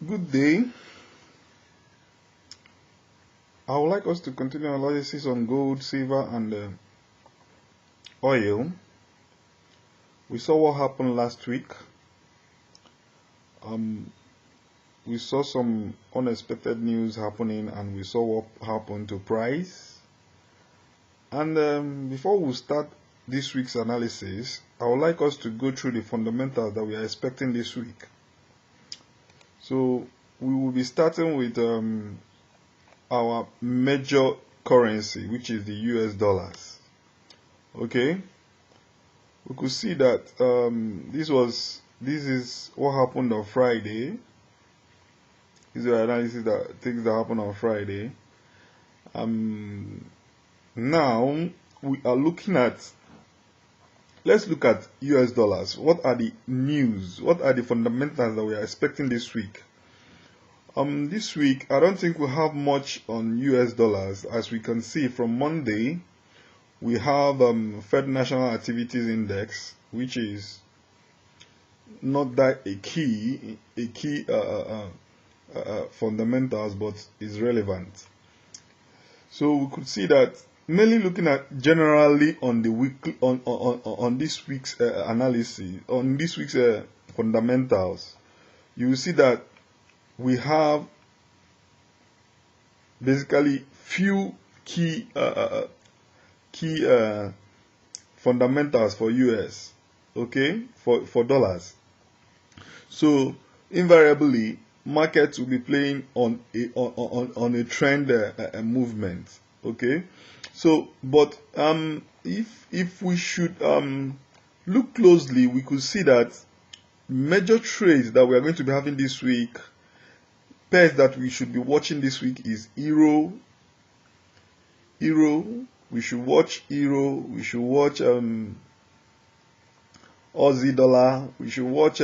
Good day. I would like us to continue analysis on gold, silver, and oil. We saw what happened last week. We saw some unexpected news happening, and we saw what happened to price. And before we start this week's analysis, I would like us to go through the fundamentals that we are expecting this week. So we will be starting with our major currency, which is the US dollars. Okay, we could see that this is what happened on Friday. These are analysis that things that happened on Friday. Now we are looking at. Let's look at US dollars. What are the news? What are the fundamentals that we are expecting this week? This week, I don't think we have much on US dollars. As we can see from Monday, we have Fed National Activities Index, which is not that a key fundamentals, but is relevant. So we could see that mainly looking at generally on the weekly on this week's analysis, on this week's fundamentals, you will see that we have basically few key fundamentals for US, okay, for dollars. So invariably, markets will be playing on a trend movement, okay. So, but if we should look closely, we could see that major trades that we are going to be having this week. Pairs that we should be watching this week is euro. We should watch euro. We should watch Aussie dollar. We should watch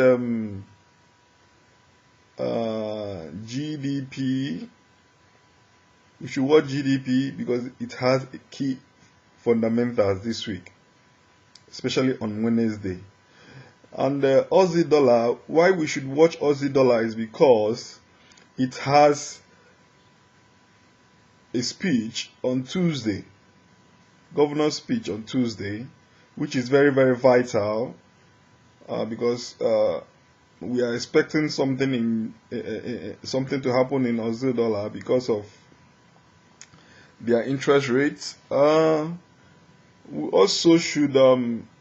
GDP. We should watch GDP because it has a key fundamentals this week, especially on Wednesday. And Aussie dollar. Why we should watch Aussie dollar is because it has a speech on Tuesday, governor's speech on Tuesday, which is very, very vital because we are expecting something something to happen in Aussie dollar because of their interest rates. We also should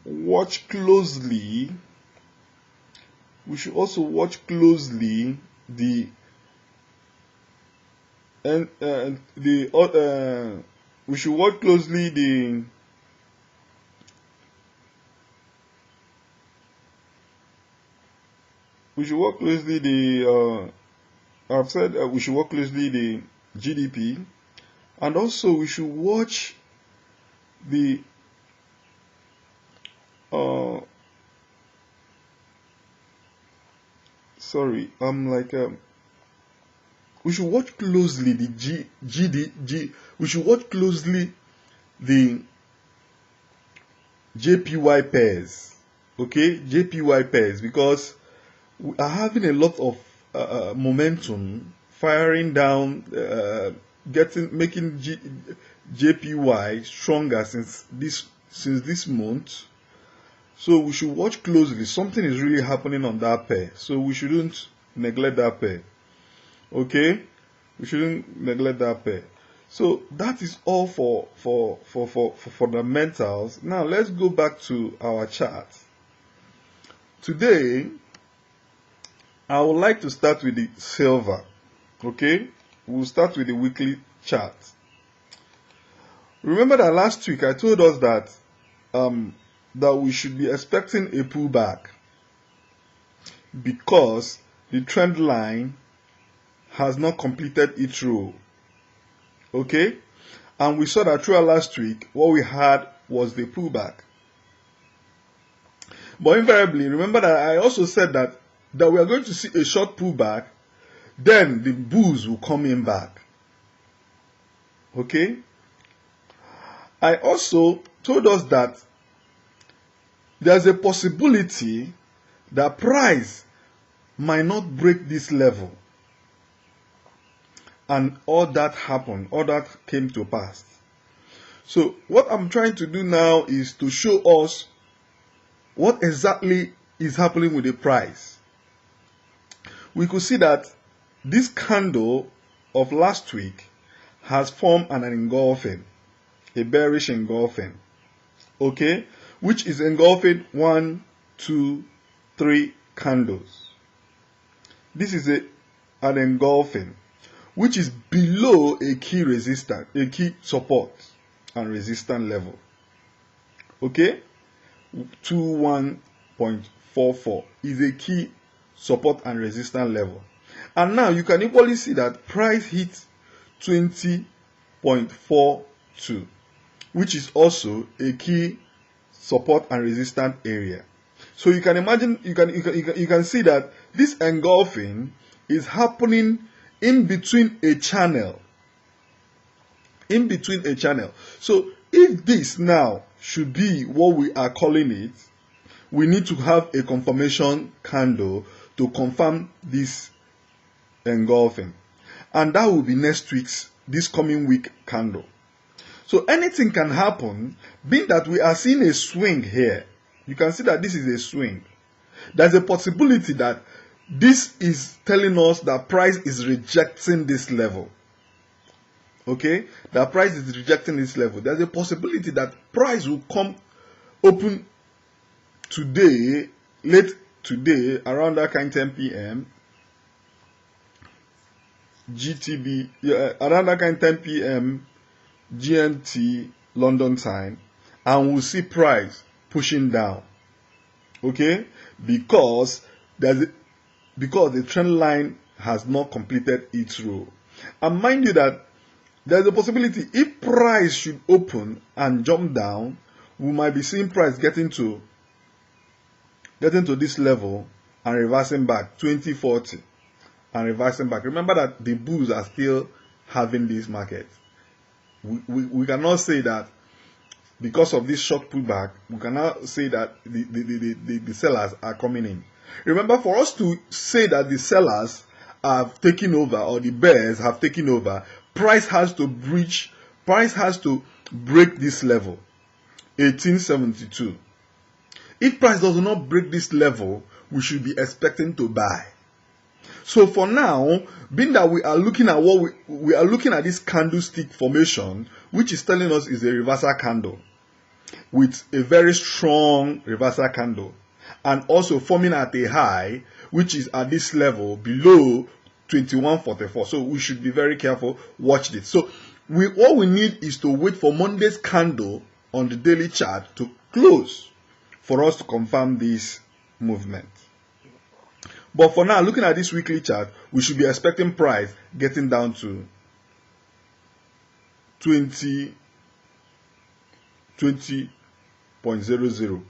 watch closely. We should also watch closely the we should watch closely the I've said we should watch closely the GDP, and also we should watch the we should watch closely the we should watch closely the JPY pairs, okay, JPY pairs, because we are having a lot of momentum firing down, making JPY stronger since this month. So we should watch closely. Something is really happening on that pair, so we shouldn't neglect that pair. Okay, we shouldn't neglect that pair. So that is all for fundamentals. Now let's go back to our chart. Today, I would like to start with the silver. Okay, we'll start with the weekly chart. Remember that last week I told us that that we should be expecting a pullback because the trend line has not completed its role. Okay, and we saw that throughout last week what we had was the pullback. But invariably, remember that I also said that we are going to see a short pullback, then the bulls will come in back. Okay, I also told us that there's a possibility that price might not break this level. and all that happened, all that came to pass. So what I'm trying to do now is to show us what exactly is happening with the price. We could see that this candle of last week has formed an engulfing, a bearish engulfing, okay, which is engulfing 1, 2, 3 candles. This is an engulfing which is below a key resistance, a key support and resistance level. Okay, 21.44 is a key support and resistance level. And now you can equally see that price hit 20.42, which is also a key support and resistance area. So you can imagine, you can see that this engulfing is happening in between a channel. In between a channel. So if this now should be what we are calling it, we need to have a confirmation candle to confirm this engulfing. And that will be next week's, this coming week candle. So anything can happen, being that we are seeing a swing here. You can see that this is a swing. There's a possibility that this is telling us that price is rejecting this level. Okay, that price is rejecting this level. There's a possibility that price will come open today, late today, around that kind 10 p.m. GTB, around that kind 10 p.m. GMT London time, and we'll see price pushing down. Okay, because the trend line has not completed its row. And mind you that there's a possibility if price should open and jump down, we might be seeing price getting to this level and reversing back 2040 and reversing back. Remember that the bulls are still having this market. We cannot say that because of this short pullback, we cannot say that the sellers are coming in. Remember, for us to say that the sellers have taken over or the bears have taken over, price has to break this level, 1872. If price does not break this level, we should be expecting to buy. So for now, being that we are looking at we are looking at this candlestick formation, which is telling us is a reversal candle with a very strong reversal candle, and also forming at a high which is at this level below 21.44. So we should be very careful. Watch this. So all we need is to wait for Monday's candle on the daily chart to close for us to confirm this movement. But for now, looking at this weekly chart, we should be expecting price getting down to 20.00.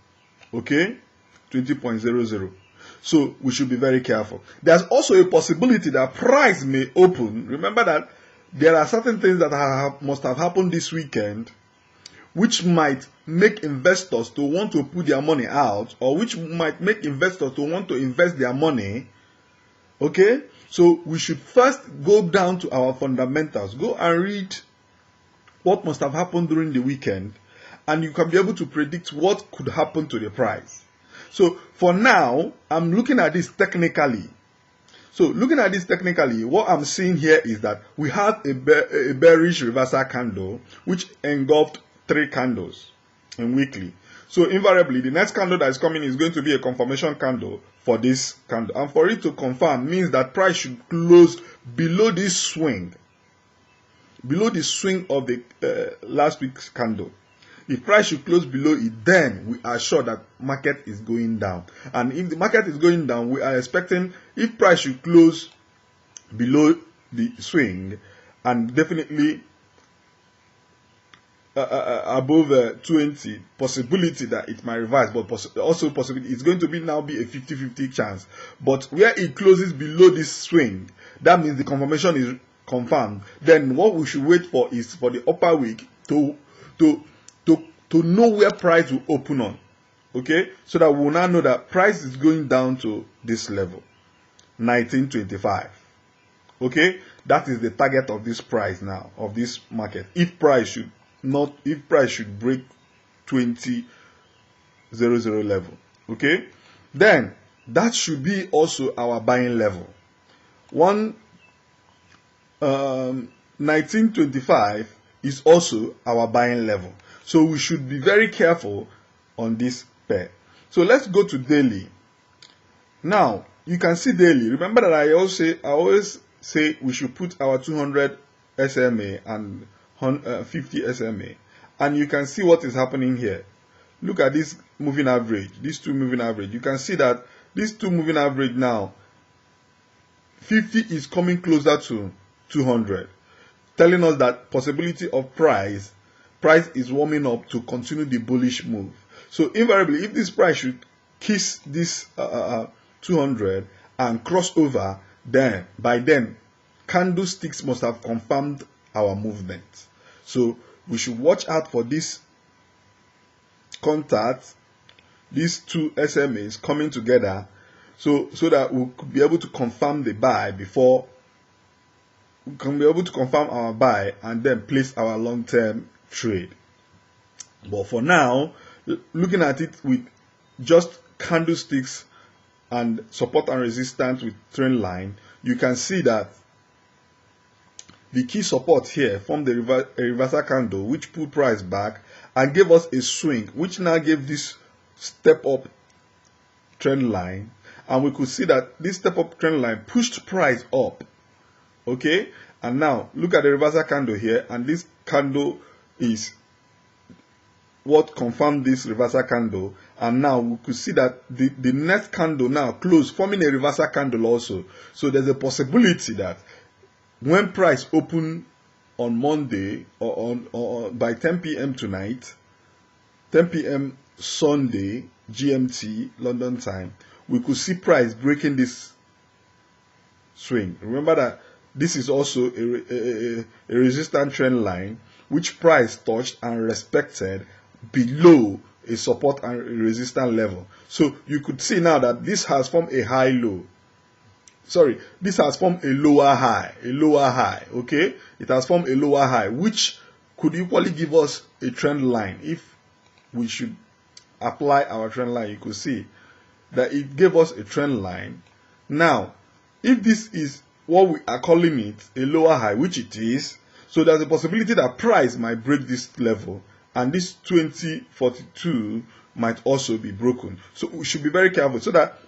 Okay, 20.00. So we should be very careful. There's also a possibility that price may open. Remember that there are certain things that must have happened this weekend, which might make investors to want to put their money out, or which might make investors to want to invest their money. Okay, so we should first go down to our fundamentals, go and read what must have happened during the weekend, and you can be able to predict what could happen to the price. So for now, I'm looking at this technically. So looking at this technically, what I'm seeing here is that we have a bearish reversal candle which engulfed 3 candles in weekly. So invariably, the next candle that is coming is going to be a confirmation candle for this candle. And for it to confirm means that price should close below this swing. Below the swing of the last week's candle. If price should close below it, then we are sure that market is going down. And if the market is going down, we are expecting if price should close below the swing and definitely above 20, possibility that it might reverse, but also possibility it's going to be now be a 50-50 chance. But where it closes below this swing, that means the confirmation is confirmed. Then what we should wait for is for the upper week to know where price will open on. Okay, so that we will now know that price is going down to this level, 1925. Okay, that is the target of this price now, of this market. If price should break 2000 level, okay, then that should be also our buying level. 1925 is also our buying level. So we should be very careful on this pair. So let's go to daily. Now you can see daily. Remember that I always say we should put our 200 SMA and 50 SMA, and you can see what is happening here. Look at this moving average, these two moving average. You can see that these two moving average now, 50 is coming closer to 200, telling us that possibility of price is warming up to continue the bullish move. So invariably, if this price should kiss this 200 and cross over, then by then candlesticks must have confirmed our movement. So we should watch out for this contact, these two SMAs coming together, so that we could be able to confirm the buy before we can be able to confirm our buy and then place our long-term trade. But for now, looking at it with just candlesticks and support and resistance with trend line, you can see that the key support here formed a reversal candle which pulled price back and gave us a swing, which now gave this step up trend line, and we could see that this step up trend line pushed price up. Okay, and now look at the reversal candle here, and this candle is what confirmed this reversal candle, and now we could see that the next candle now closed forming a reversal candle also. So there's a possibility that when price open on Monday or by 10 p.m. tonight, 10 p.m. Sunday GMT London time, we could see price breaking this swing. Remember that this is also a resistance trend line which price touched and respected below a support and resistance level. So you could see now that this has formed a high low. Sorry, this has formed a lower high, okay? It has formed a lower high, which could equally give us a trend line. If we should apply our trend line, you could see that it gave us a trend line. Now, if this is what we are calling it, a lower high, which it is, so there's a possibility that price might break this level, and this 2042 might also be broken. So we should be very careful, so that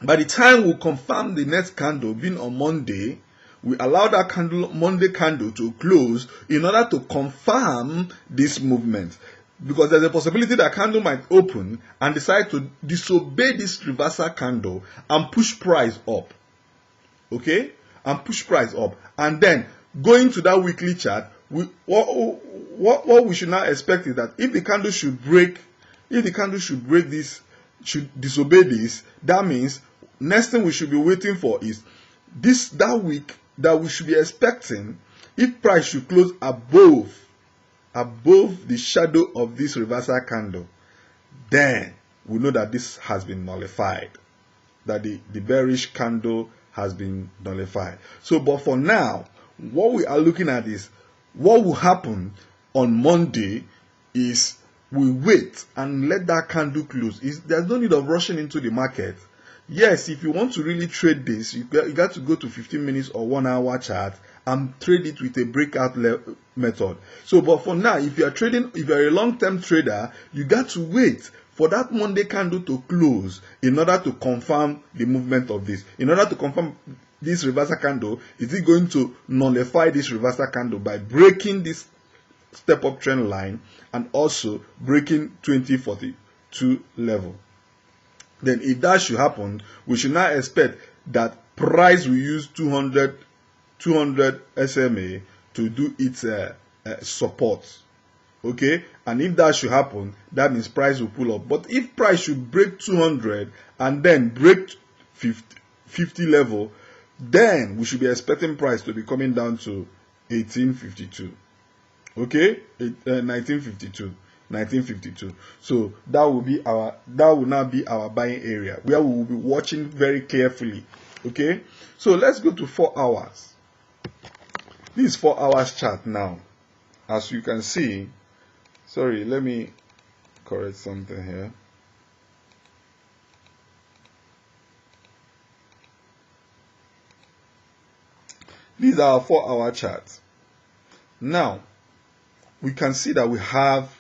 by the time we confirm the next candle being on Monday, we allow that Monday candle to close in order to confirm this movement. Because there's a possibility that candle might open and decide to disobey this reversal candle and push price up. Okay? And push price up. And then going to that weekly chart, what we should now expect is that if the candle should break this, should disobey this, that means next thing we should be waiting for is that week that we should be expecting, if price should close above the shadow of this reversal candle, then we know that this has been nullified, that the bearish candle has been nullified. So, but for now, what we are looking at is what will happen on Monday is we wait and let that candle close. There's no need of rushing into the market. Yes, if you want to really trade this, you got to go to 15 minutes or 1 hour chart and trade it with a breakout method. So, but for now, if you're a long-term trader, you got to wait for that Monday candle to close in order to confirm the movement of this. In order to confirm this reversal candle, is it going to nullify this reversal candle by breaking this step up trend line and also breaking 2042 level? Then if that should happen, we should now expect that price will use 200 SMA to do its support. Okay, and if that should happen, that means price will pull up. But if price should break 200 and then break 50 level, then we should be expecting price to be coming down to 1852. Okay, 1952. So that will now be our buying area where we will be watching very carefully. Okay, so let's go to 4 hours. This is 4 hours chart now. As you can see, sorry, let me correct something here. These are our 4-hour charts. Now, we can see that we have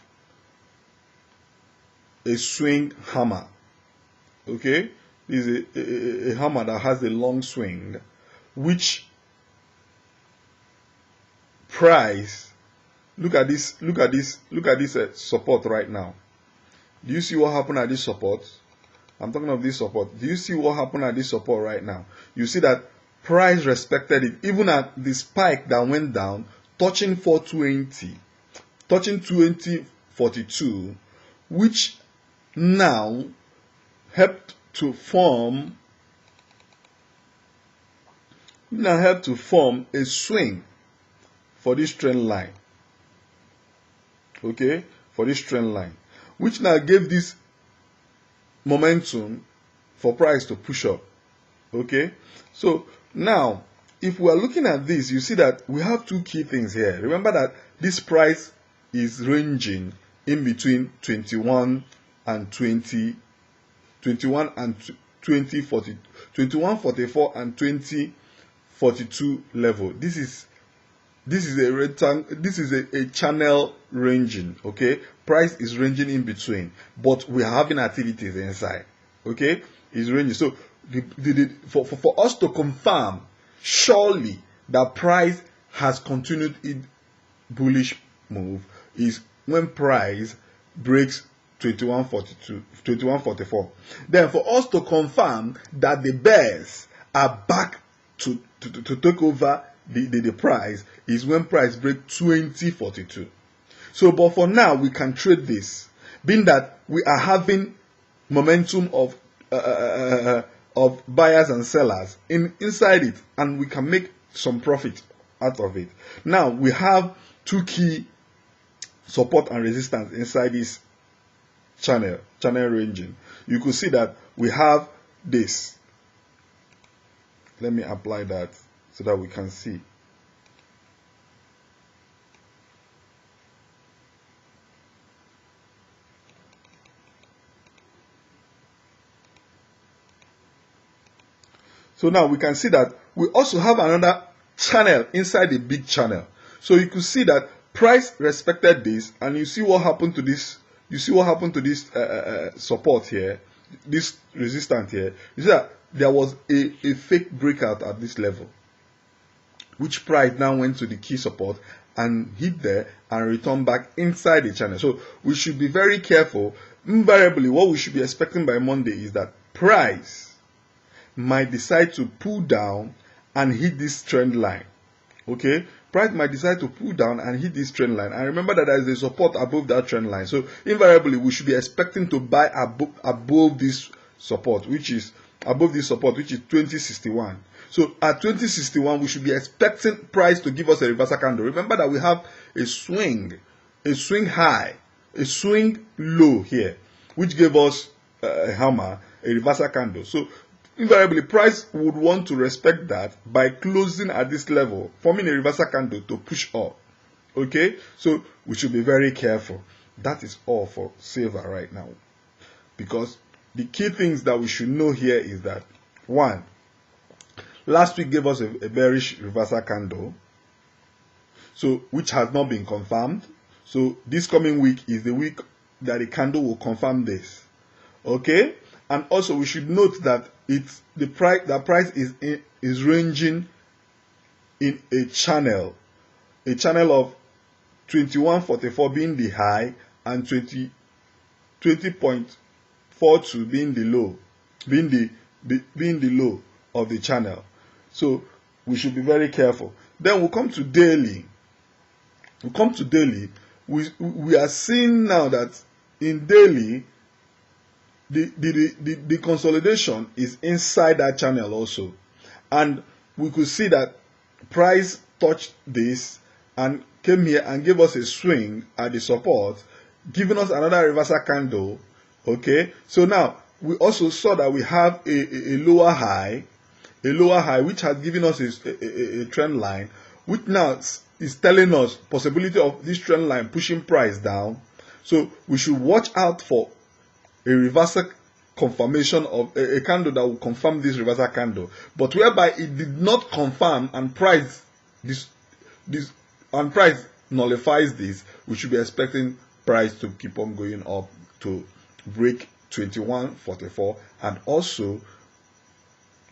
a swing hammer. Okay, this is a hammer that has a long swing, which price, look at this support right now. Do you see what happened at this support? I'm talking of this support. Do you see what happened at this support right now? You see that price respected it even at the spike that went down, touching 420, touching 2042, which now helped to form a swing for this trend line. Okay, for this trend line, which now gave this momentum for price to push up. Okay, so now if we are looking at this, you see that we have two key things here. Remember that this price is ranging in between 21 and 2144 and 2042 level. This is a channel ranging. Okay, price is ranging in between, but we are having activities inside. Okay, is ranging. So for us to confirm surely that price has continued its bullish move is when price breaks 2144. Then for us to confirm that the bears are back to take over the price is when price breaks 2042. So but for now we can trade this, being that we are having momentum of buyers and sellers inside it, and we can make some profit out of it. Now we have two key support and resistance inside this channel ranging. You could see that we have this. Let me apply that so that we can see. So now we can see that we also have another channel inside the big channel. So you could see that price respected this, and you see what happened to this. You see what happened to this support here, this resistance here. You see that there was a fake breakout at this level, which price now went to the key support and hit there and returned back inside the channel. So we should be very careful. Invariably, what we should be expecting by Monday is that price might decide to pull down and hit this trend line. Okay, price might decide to pull down and hit this trend line, and remember that there is a support above that trend line. So invariably we should be expecting to buy above this support, which is 2061. So at 2061 we should be expecting price to give us a reversal candle. Remember that we have a swing high, a swing low here, which gave us a hammer, a reversal candle. So invariably price would want to respect that by closing at this level, forming a reversal candle to push up. Okay, so we should be very careful. That is all for silver right now, because the key things that we should know here is that, one, last week gave us a bearish reversal candle, so which has not been confirmed. So this coming week is the week that the candle will confirm this. Okay, and also we should note that the price is ranging in a channel of 2144 being the high and 20.42 being the low, being the low of the channel. So we should be very careful. Then we'll come to daily. We are seeing now that in daily the consolidation is inside that channel also, and we could see that price touched this and came here and gave us a swing at the support, giving us another reversal candle. Okay, so now we also saw that we have a lower high which has given us a trend line, which now is telling us possibility of this trend line pushing price down. So we should watch out for a reversal confirmation of a candle that will confirm this reversal candle, but whereby it did not confirm and price price nullifies this, we should be expecting price to keep on going up to break 21.44 and also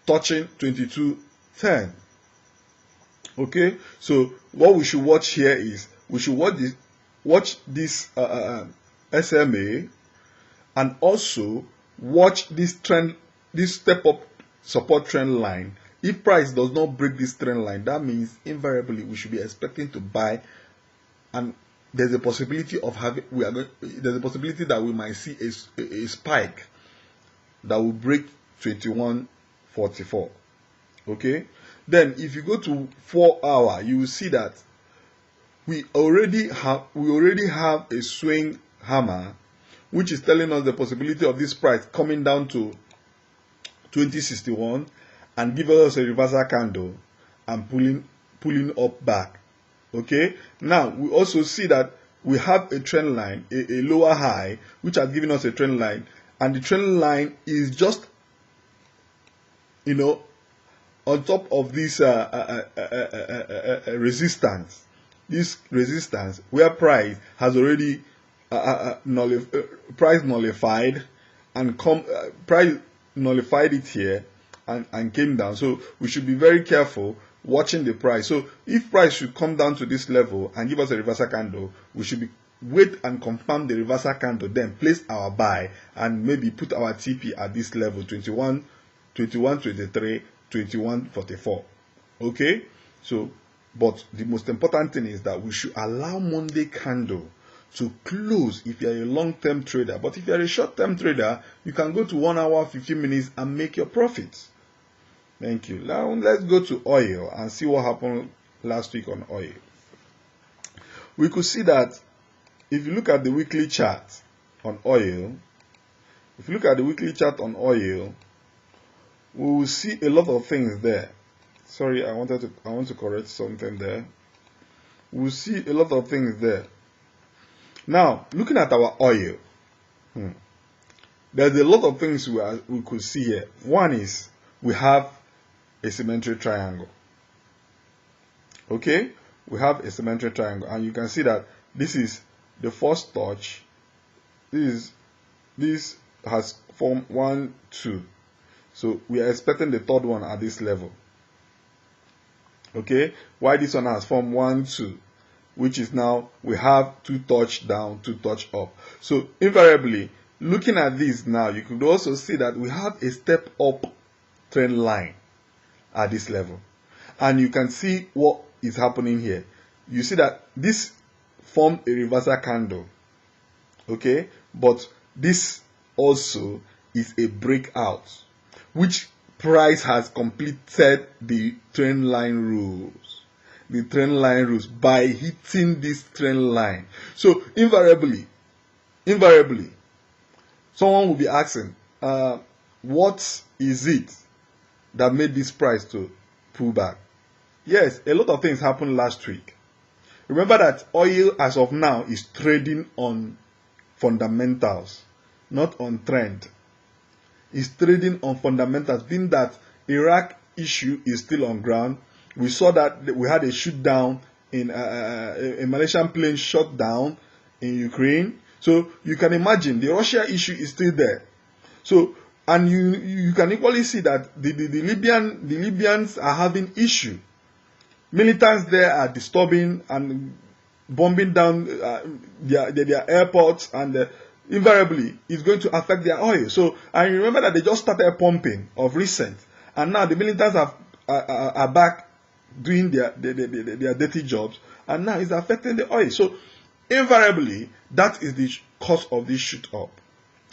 touching 22.10. Okay, so what we should watch here is we should watch this SMA, and also watch this trend, this step up support trend line. If price does not break this trend line, that means invariably we should be expecting to buy, and there's a possibility of there's a possibility that we might see a spike that will break 21.44. Okay, then if you go to 4 hour, you will see that we already have a swing hammer, which is telling us the possibility of this price coming down to 2061 and give us a reversal candle and pulling up back. Okay, now we also see that we have a trend line, a lower high, which has given us a trend line, and the trend line is just, you know, on top of this resistance. This resistance where price has already price nullified and price nullified it here and came down. So we should be very careful watching the price. So if price should come down to this level and give us a reversal candle, we should wait and confirm the reversal candle, then place our buy and maybe put our TP at this level, 21.23, 21.44. Okay, so but the most important thing is that we should allow Monday candle to close if you are a long-term trader. But if you are a short-term trader, you can go to 1 hour, 15 minutes and make your profits. Thank you. Now let's go to oil and see what happened last week on oil. We could see that if you look at the weekly chart on oil, we will see a lot of things there. Sorry, I want to correct something there. We'll see a lot of things there. Now, looking at our oil, there's a lot of things we could see here. One is we have a symmetric triangle. Okay, we have a symmetric triangle, and you can see that this is the first touch. This has formed 1, 2. So we are expecting the third one at this level. Okay, why this one has formed 1, 2, which is now we have 2 touch down, 2 touch up. So invariably, looking at this now, you could also see that we have a step up trend line at this level, and you can see what is happening here. You see that this formed a reversal candle. Okay, but this also is a breakout, which price has completed the trend line rules. The trend line rules by hitting this trend line. So invariably, someone will be asking, what is it that made this price to pull back? Yes, a lot of things happened last week. Remember that oil as of now is trading on fundamentals, not on trend. It's trading on fundamentals, being that Iraq issue is still on ground. We saw that we had a shoot down in a Malaysian plane shot down in Ukraine. So you can imagine the Russia issue is still there. So, and you can equally see that the Libyans are having issue. Militants there are disturbing and bombing down their airports, and invariably it's going to affect their oil. So, and remember that they just started pumping of recent, and now the militants are back doing their dirty jobs, and now it's affecting the oil. So invariably that is the cause of this shoot up.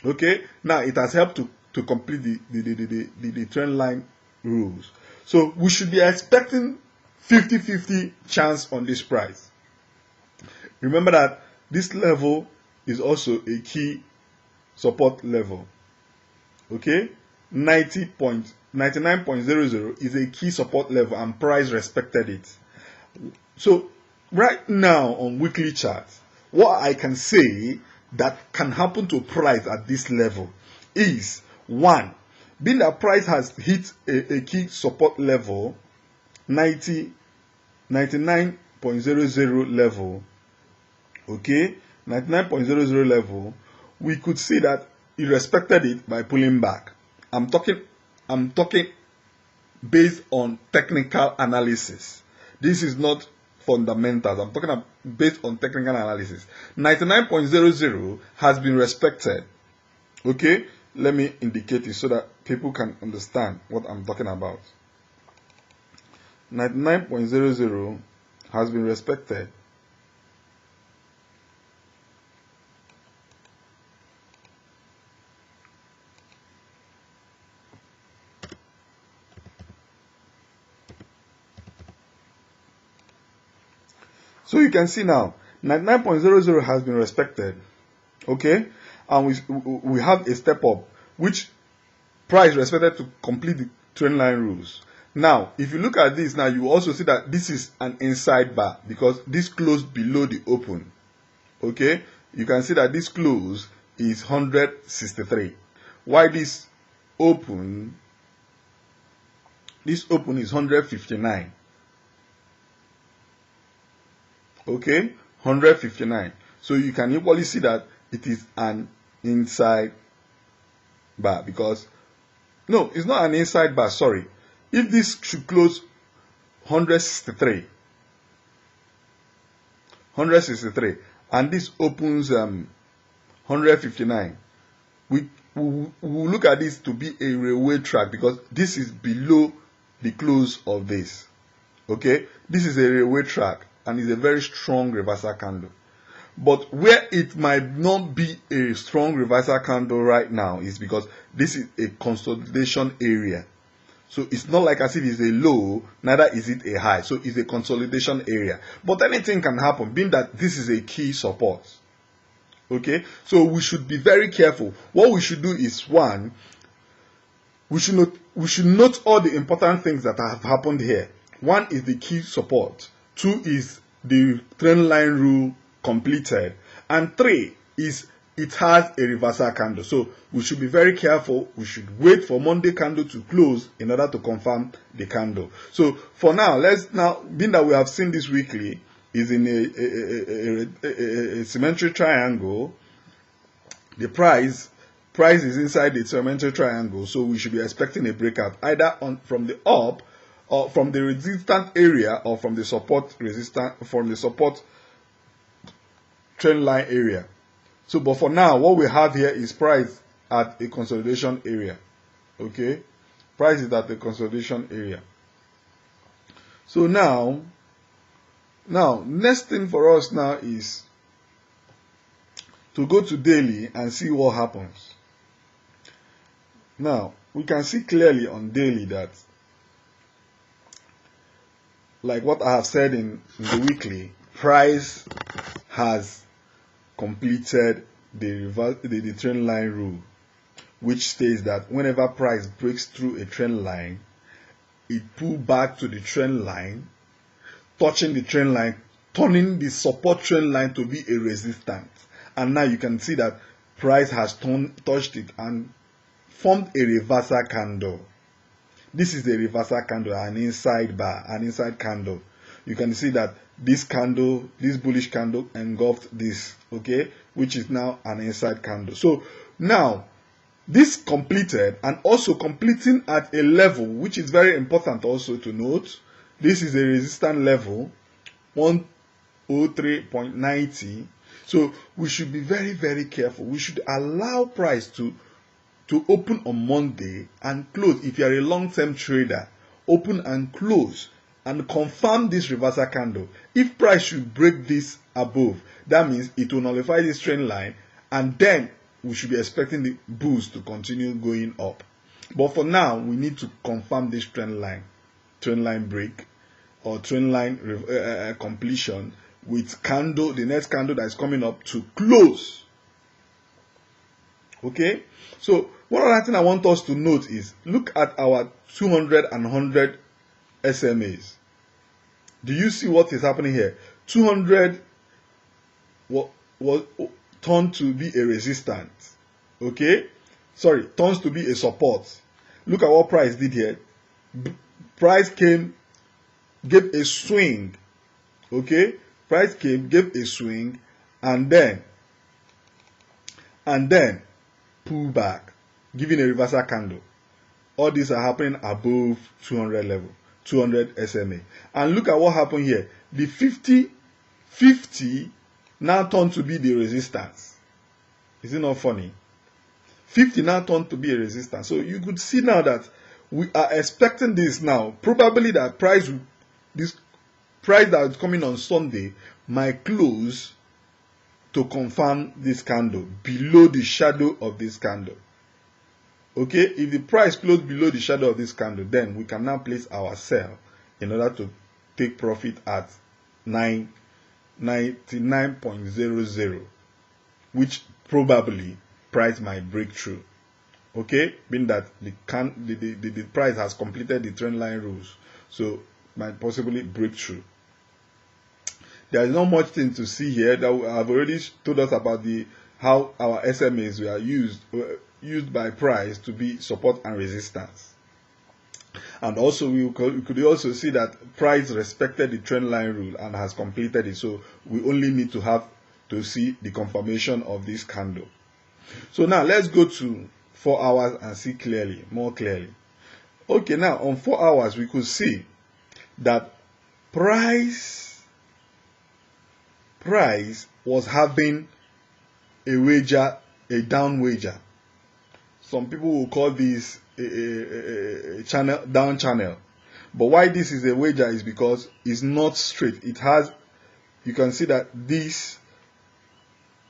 Okay, now it has helped to complete the trend line rules. So we should be expecting 50-50 chance on this price. Remember that this level is also a key support level. Okay, 99.00 is a key support level, and price respected it. So right now on weekly chart, what I can say that can happen to price at this level is one, being that price has hit a key support level 99.00 level, okay, 99.00 level, we could see that it respected it by pulling back. I'm talking based on technical analysis. This is not fundamentals. I'm talking about based on technical analysis. 99.00 has been respected. Okay, let me indicate it so that people can understand what I'm talking about. 99.00 has been respected. So you can see now 99.00 has been respected. Okay, and we have a step up which price respected to complete the trend line rules. Now if you look at this now, you also see that this is an inside bar because this closed below the open. Okay, you can see that this close is 163, while this open is 159. Okay, 159. So you can equally see that it is an inside bar because no, it's not an inside bar, sorry. If this should close 163 and this opens 159, we will look at this to be a railway track because this is below the close of this. Okay, this is a railway track and is a very strong reversal candle. But where it might not be a strong reversal candle right now is because this is a consolidation area. So it's not like as if it's a low, neither is it a high. So it's a consolidation area. But anything can happen, being that this is a key support. Okay, so we should be very careful. What we should do is one, we should note all the important things that have happened here. One is the key support. Two is the trend line rule completed. And three is it has a reversal candle. So we should be very careful. We should wait for Monday candle to close in order to confirm the candle. So for now, being that we have seen this weekly is in a symmetric triangle. The price is inside the symmetric triangle, so we should be expecting a breakout either from the up or from the resistance area or from the support trend line area. So but for now, what we have here is price at a consolidation area. Okay, price is at the consolidation area. So now next thing for us now is to go to daily and see what happens. Now we can see clearly on daily that, like what I have said in the weekly, price has completed the trend line rule, which states that whenever price breaks through a trend line, it pulls back to the trend line, touching the trend line, turning the support trend line to be a resistance. And now you can see that price has touched it and formed a reversal candle. This is a reversal candle, an inside bar, an inside candle. You can see that this candle, this bullish candle engulfed this, okay, which is now an inside candle. So now this completed, and also completing at a level which is very important also to note. This is a resistance level 103.90. So we should be very, very careful. We should allow price to open on Monday and close. If you are a long-term trader, open and close and confirm this reversal candle. If price should break this above, that means it will nullify this trend line, and then we should be expecting the bulls to continue going up. But for now, we need to confirm this trend line break or trend line completion with candle, the next candle that is coming up, to close. Okay, so one other thing I want us to note is look at our 200 and 100 SMAs. Do you see what is happening here? 200 was turned to be a resistance. Okay? Sorry, turns to be a support. Look at what price did here. Price came, gave a swing. Okay? Price came, gave a swing, and then pull back, giving a reversal candle. All these are happening above 200 level, 200 SMA. And look at what happened here. The 50 now turned to be the resistance. Is it not funny? 50 now turned to be a resistance. So you could see now that we are expecting this now. Probably that this price that is coming on Sunday might close to confirm this candle below the shadow of this candle. Okay, if the price closed below the shadow of this candle, then we can now place our sell in order to take profit at 99.00, which probably price might break through. Okay, being that the price has completed the trend line rules, so might possibly break through. There is not much thing to see here. That I've already told us about how our SMAs were used by price to be support and resistance. And also we could also see that price respected the trend line rule and has completed it. So we only need to have to see the confirmation of this candle. So now let's go to 4 hours and see more clearly. Okay, now on 4 hours we could see that price was having a down wager. Some people will call this a down channel. But why this is a wager is because it's not straight. It has, you can see that this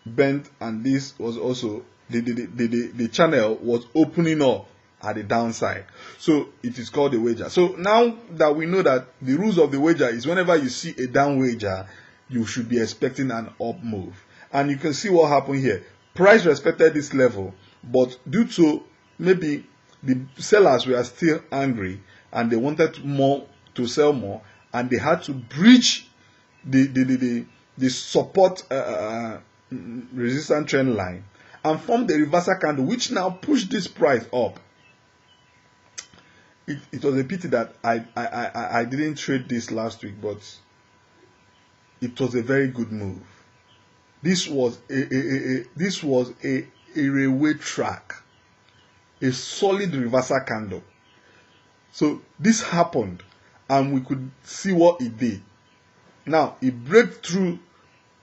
bent and this was also, the channel was opening up at the downside. So it is called a wager. So now that we know that the rules of the wager is whenever you see a down wager, you should be expecting an up move. And you can see what happened here. Price respected this level, but due to maybe the sellers were still angry and they wanted to sell more, and they had to breach the support resistance trend line and form the reversal candle, which now pushed this price up. It was a pity that I didn't trade this last week, but it was a very good move. This was a railway track, a solid reversal candle. So this happened, and we could see what it did. Now it broke through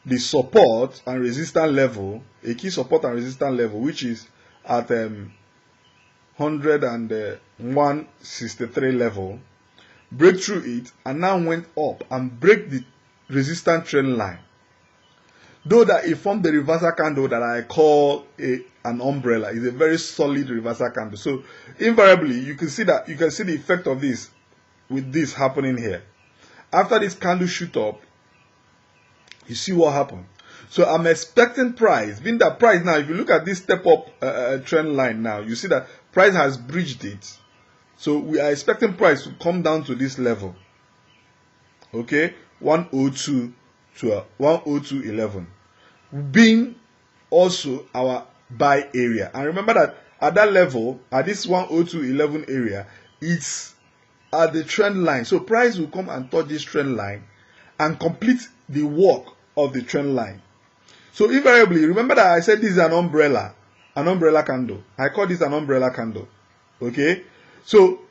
the support and resistance level, a key support and resistance level, which is at 101.63 level. Break through it and now went up and break the resistance trend line. Though that it formed the reversal candle that I call an umbrella, is a very solid reversal candle. So invariably you can see the effect of this with this happening here. After this candle shoot up, you see what happened. So I'm expecting price, being that price now, if you look at this step up trend line now, you see that price has breached it. So we are expecting price to come down to this level. Okay, 102.11 being also our buy area. And remember that at that level, at this 102.11 area, it's at the trend line. So price will come and touch this trend line and complete the work of the trend line. So invariably, remember that I said this is an umbrella candle. I call this an umbrella candle. Okay, so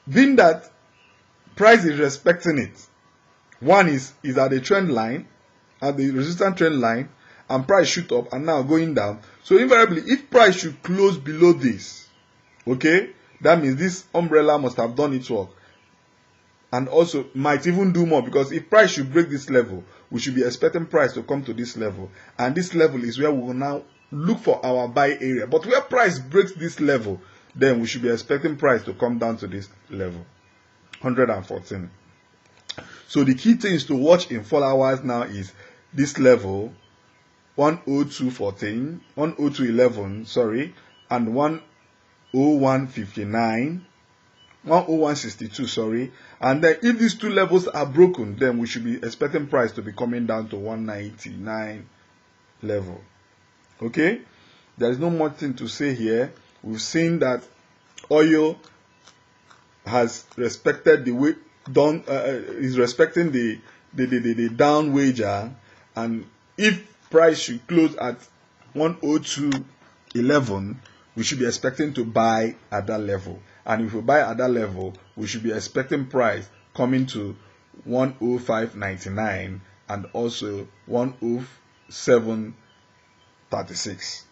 being that price is respecting it, one is at the trend line, at the resistance trend line, and price shoot up and now going down. So invariably, if price should close below this, okay, that means this umbrella must have done its work, and also might even do more, because if price should break this level, we should be expecting price to come to this level, and this level is where we will now look for our buy area. But where price breaks this level, then we should be expecting price to come down to this level, 114. So the key things to watch in 4 hours now is this level, 102.14, 102.11, sorry, and 101.59, 101.62, sorry. And then if these two levels are broken, then we should be expecting price to be coming down to 199 level. Okay, there is no more thing to say here. We've seen that oil has respected the way down, is respecting the down wager, and if price should close at 102.11, we should be expecting to buy at that level. And if we buy at that level, we should be expecting price coming to 105.99 and also 107.36.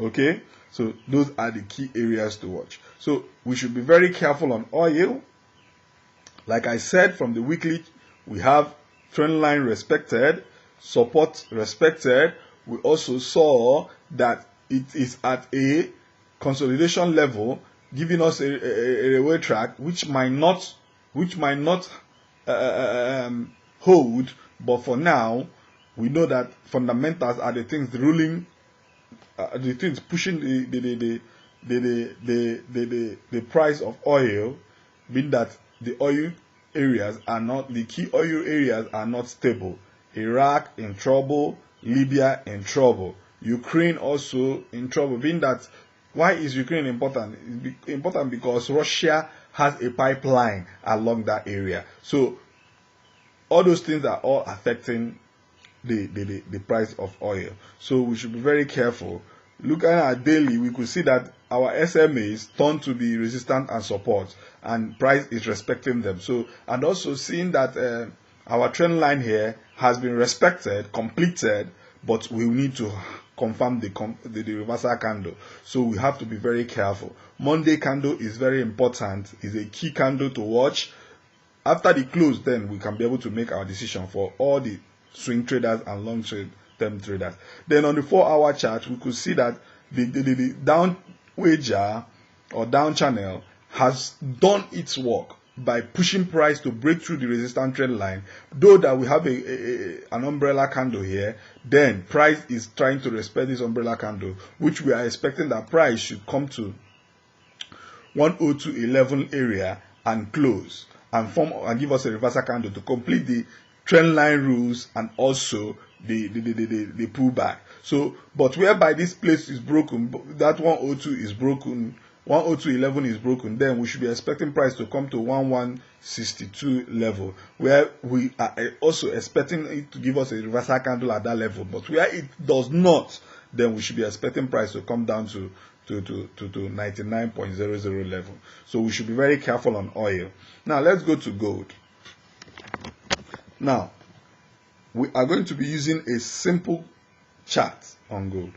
Okay, so those are the key areas to watch. So we should be very careful on oil. Like I said, from the weekly, we have trend line respected, support respected. We also saw that it is at a consolidation level, giving us a railway track which might not hold. But for now, we know that fundamentals are the things ruling, the things pushing the price of oil, being that the oil areas are not, the key oil areas are not stable. Iraq in trouble, Libya in trouble, Ukraine also in trouble. Being that, why is Ukraine important? It's important because Russia has a pipeline along that area. So all those things are all affecting the price of oil. So we should be very careful. Looking at daily, we could see that our SMAs turn to be resistant and support, and price is respecting them. So, and also seeing that our trend line here has been respected, completed, but we need to confirm the reversal candle. So we have to be very careful. Monday candle is very important. It's a key candle to watch. After the close, then we can be able to make our decision for all the swing traders and long term traders. Then on the 4-hour chart, we could see that the down wager or down channel has done its work by pushing price to break through the resistance trend line. Though that we have an umbrella candle here, then price is trying to respect this umbrella candle, which we are expecting that price should come to 102.11 area and close and form and give us a reversal candle to complete the trend line rules and also the pullback. So, but whereby this place is broken, that 102 is broken, 102.11 is broken, then we should be expecting price to come to 1162 level, where we are also expecting it to give us a reversal candle at that level. But where it does not, then we should be expecting price to come down to 99.00 level. So we should be very careful on oil. Now let's go to gold. Now we are going to be using a simple chart on gold.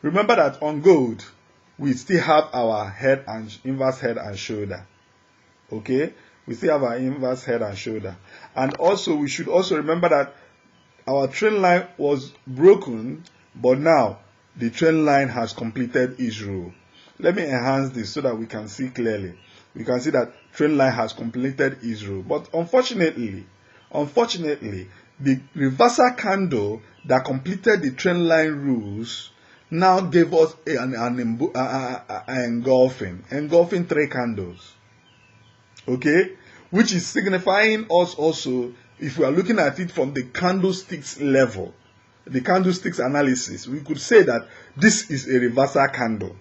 Remember that on gold we still have our head and inverse head and shoulder. Okay, we still have our inverse head and shoulder, and also we should also remember that our trend line was broken, but now the trend line has completed its rule. Let me enhance this so that we can see clearly. We can see that trend line has completed its rule, but unfortunately, the reversal candle that completed the trend line rules now gave us an engulfing three candles. Okay, which is signifying us also, if we are looking at it from the candlesticks level, the candlesticks analysis, we could say that this is a reversal candle.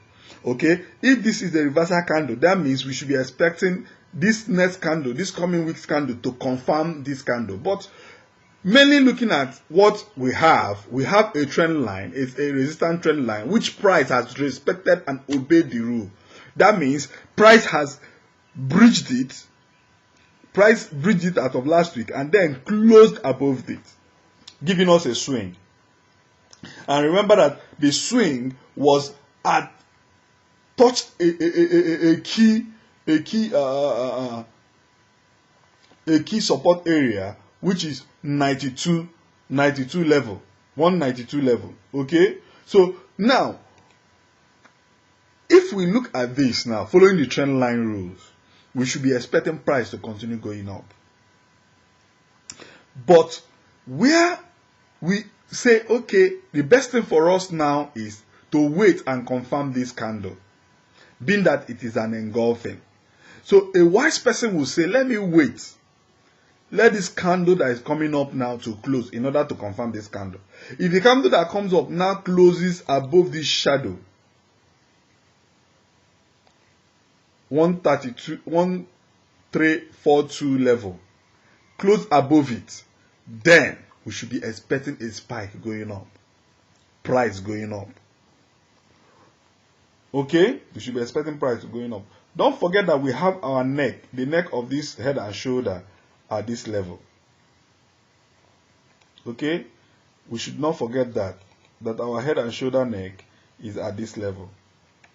Okay, if this is the reversal candle, that means we should be expecting this next candle, this coming week's candle, to confirm this candle. But mainly looking at what we have a trend line, it's a resistance trend line, which price has respected and obeyed the rule. That means price has bridged it. Price bridged it out of last week and then closed above it, giving us a swing. And remember that the swing was at touched a key support area, which is 92 level, 192 level. Okay, so now if we look at this now, following the trend line rules, we should be expecting price to continue going up. But where we say, okay, the best thing for us now is to wait and confirm this candle. being that it is an engulfing. So a wise person will say, let me wait. Let this candle that is coming up now to close in order to confirm this candle. If the candle that comes up now closes above this shadow, 1342 level, close above it, then we should be expecting a spike going up, price going up. Okay, we should be expecting price going up. Don't forget that we have our neck, the neck of this head and shoulder at this level. Okay, we should not forget that our head and shoulder neck is at this level.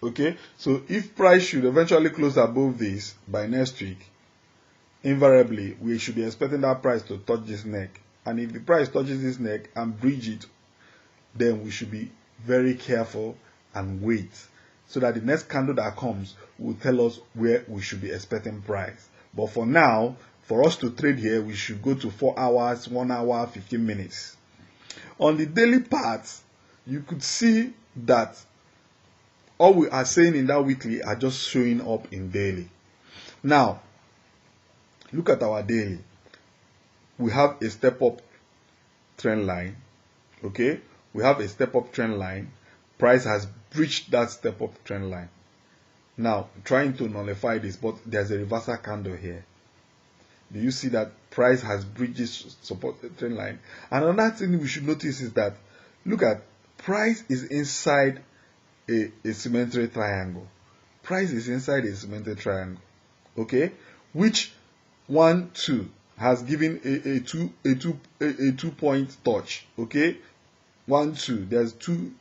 Okay, so if price should eventually close above this by next week, invariably we should be expecting that price to touch this neck. And if the price touches this neck and bridge it, then we should be very careful and wait, so that the next candle that comes will tell us where we should be expecting price. But for now, for us to trade here, we should go to 4 hours, 1 hour, 15 minutes. On the daily part, you could see that all we are saying in that weekly are just showing up in daily. Now, look at our daily. We have a step up trend line. Okay, we have a step up trend line. Price has breached that step up trend line. Now, trying to nullify this, but there's a reversal candle here. Do you see that price has breached this support trend line? And another thing we should notice is that, look at, price is inside a symmetry triangle. Price is inside a symmetry triangle. Okay, which 1, 2 has given a 2 point touch. Okay, 1, 2. There's two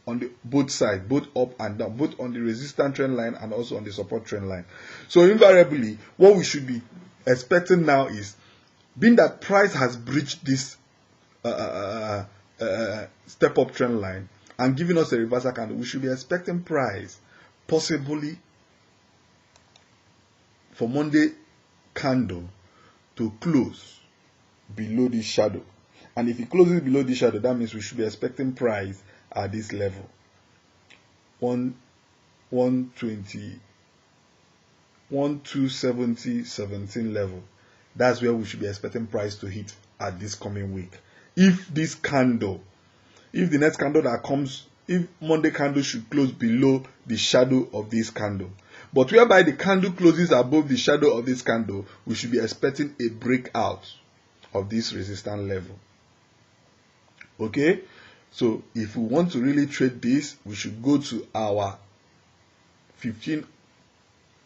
on the both sides, both up and down, both on the resistance trend line and also on the support trend line. So invariably, what we should be expecting now is, being that price has breached this step up trend line and giving us a reversal candle, we should be expecting price possibly for Monday candle to close below this shadow. And if it closes below this shadow, that means we should be expecting price at this level, 120, 1270.17 level. That's where we should be expecting price to hit at this coming week. If this candle, if the next candle that comes, if Monday candle should close below the shadow of this candle, but whereby the candle closes above the shadow of this candle, we should be expecting a breakout of this resistance level. Okay, so if we want to really trade this, we should go to our 15,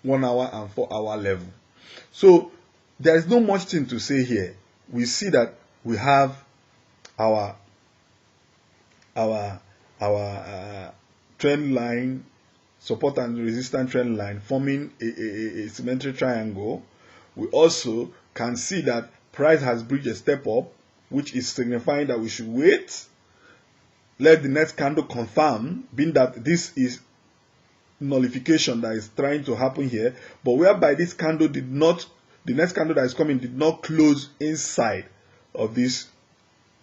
1 hour and 4 hour level. So there is no much thing to say here. We see that we have our trend line, support and resistance trend line forming a symmetric triangle. We also can see that price has breached a step up, which is signifying that we should wait, let the next candle confirm, being that this is nullification that is trying to happen here, but whereby this candle did not, the next candle that is coming did not close inside of this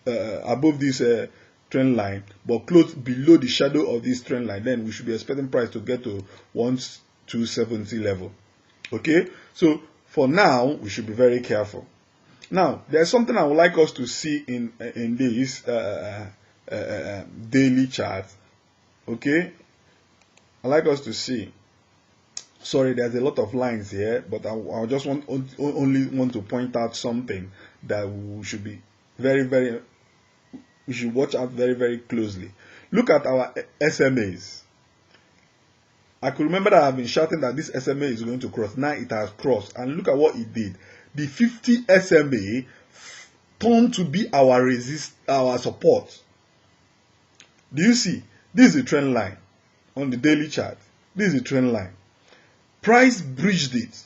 above this trend line, but close below the shadow of this trend line, then we should be expecting price to get to 1270 level. Okay, so for now we should be very careful. Now there's something I would like us to see in this daily chart. Okay, I like us to see. Sorry, there's a lot of lines here, but I just only want to point out something that we should be we should watch out very closely. Look at our SMAs. I could remember that I've been shouting that this SMA is going to cross. Now it has crossed, and look at what it did. The 50 SMA turned to be our support. Do you see? This is the trend line on the daily chart. This is the trend line. Price breached it.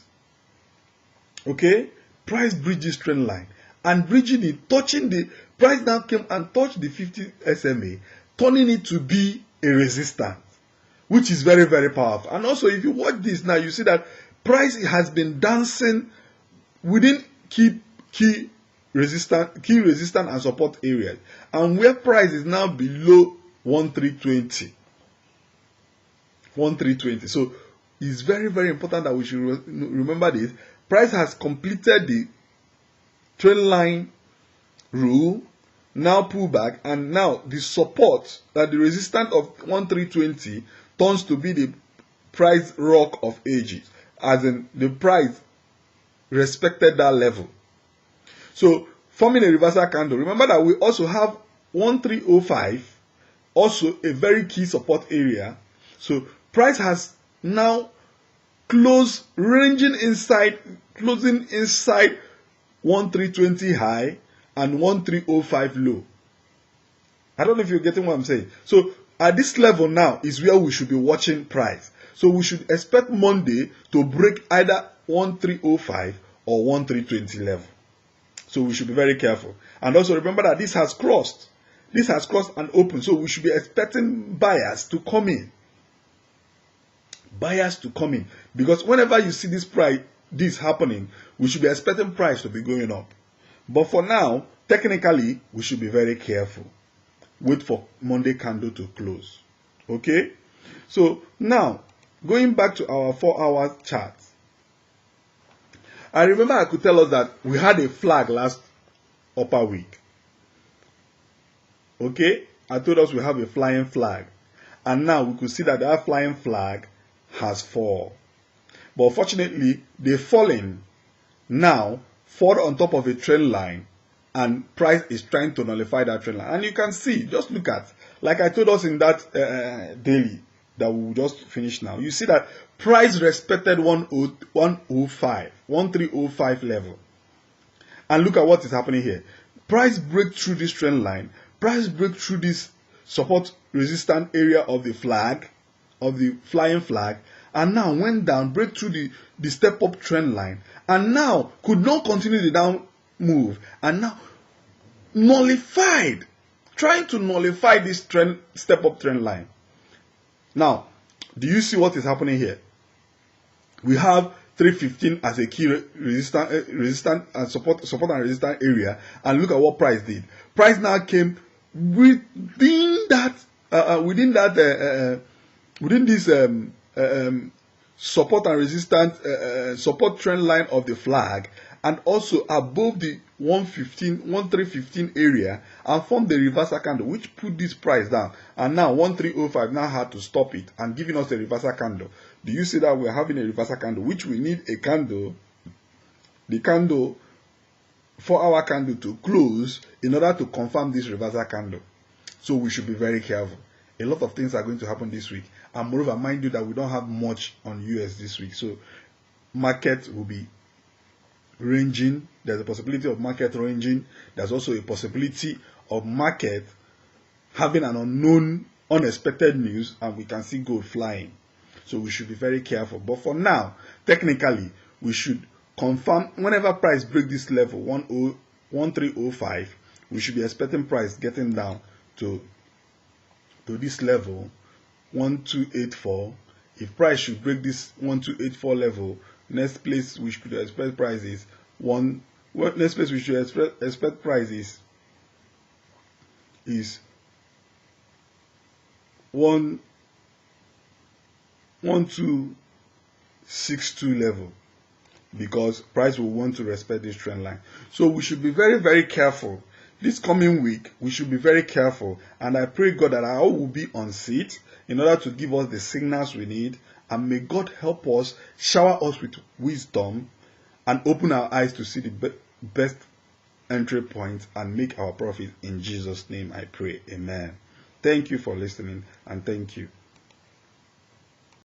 Okay, price breached this trend line, and bridging it, touching the price now came and touched the 50 SMA, turning it to be a resistance, which is very powerful. And also, if you watch this now, you see that price has been dancing within key resistance and support areas, and where price is now below 1320. So It's very, very important that we should remember this. Price has completed the trend line rule, now pull back, and now the support, that the resistance of 1320 turns to be the price rock of ages, as in the price respected that level. So forming a reversal candle, remember that we also have 1305, also a very key support area. So price has now closing inside 1320 high and 1305 low. I don't know if you're getting what I'm saying. So at this level now is where we should be watching price. So we should expect Monday to break either 1305 or 1320 level. So we should be very careful. And also remember that this has crossed and opened. So we should be expecting buyers to come in. Because whenever you see this happening, we should be expecting price to be going up. But for now, technically, we should be very careful. Wait for Monday candle to close. Okay? So now, going back to our 4-hour chart. I remember I could tell us that we had a flag last upper week. Okay? I told us we have a flying flag. And now we could see that that flying flag has fallen. But unfortunately, they've fallen now, fall on top of a trend line, and price is trying to nullify that trend line. And you can see, just look at, like I told us in that daily that we will just finish now, you see that price respected 1305 level. And look at what is happening here. Price break through this trend line, price break through this support resistance area of the flag, of the flying flag, and now went down, break through the step up trend line, and now could not continue the down move, and now trying to nullify this step up trend line. Now, do you see what is happening here? We have 315 as a key resistance and support and resistance area, and look at what price did. Price now came within this support and resistance support trend line of the flag, and also above the 1315 area, and formed the reversal candle, which put this price down. And now 1305 now had to stop it and giving us a reversal candle. Do you see that we're having a reversal candle, which we need a candle, the candle 4-hour candle, to close in order to confirm this reversal candle? So we should be very careful. A lot of things are going to happen this week, and moreover, mind you that we don't have much on US this week, so market will be ranging. There's a possibility of market ranging. There's also a possibility of market having an unknown, unexpected news, and we can see gold flying. So we should be very careful. But for now, technically, we should confirm whenever price break this level 1305, we should be expecting price getting down to this level 1284. If price should break this 1284 level, next place we should expect price is next place we should expect price is 1262 level, because price will want to respect this trend line. So we should be very, very careful. This coming week, we should be very careful, and I pray God that I will be on seat in order to give us the signals we need, and may God help us, shower us with wisdom, and open our eyes to see the best entry point and make our profit. In Jesus' name I pray. Amen. Thank you for listening, and thank you.